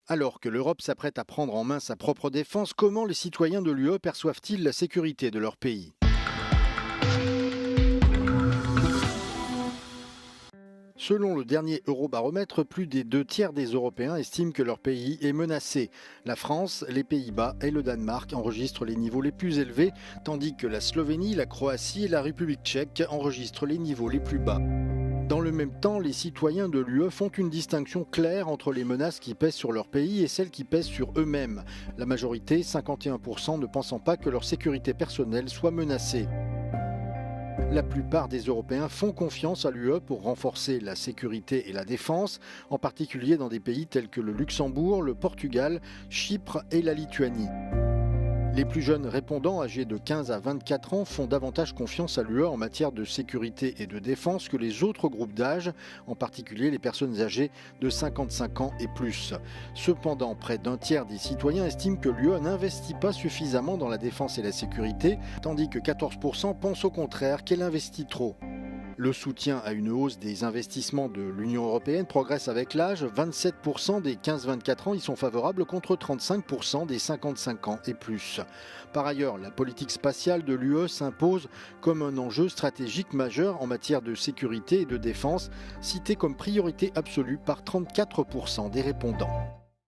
Alors que l'Europe s'apprête à prendre en main sa propre défense, comment les citoyens de l'UE perçoivent-ils la sécurité de leur pays? Selon le dernier Eurobaromètre, plus des 2 tiers des Européens estiment que leur pays est menacé. La France, les Pays-Bas et le Danemark enregistrent les niveaux les plus élevés, tandis que la Slovénie, la Croatie et la République tchèque enregistrent les niveaux les plus bas. Dans le même temps, les citoyens de l'UE font une distinction claire entre les menaces qui pèsent sur leur pays et celles qui pèsent sur eux-mêmes. La majorité, 51%, ne pensant pas que leur sécurité personnelle soit menacée. La plupart des Européens font confiance à l'UE pour renforcer la sécurité et la défense, en particulier dans des pays tels que le Luxembourg, le Portugal, Chypre et la Lituanie. Les plus jeunes répondants, âgés de 15 à 24 ans, font davantage confiance à l'UE en matière de sécurité et de défense que les autres groupes d'âge, en particulier les personnes âgées de 55 ans et plus. Cependant, près d'un tiers des citoyens estiment que l'UE n'investit pas suffisamment dans la défense et la sécurité, tandis que 14% pensent au contraire qu'elle investit trop. Le soutien à une hausse des investissements de l'Union européenne progresse avec l'âge. 27% des 15-24 ans y sont favorables contre 35% des 55 ans et plus. Par ailleurs, la politique spatiale de l'UE s'impose comme un enjeu stratégique majeur en matière de sécurité et de défense, cité comme priorité absolue par 34% des répondants.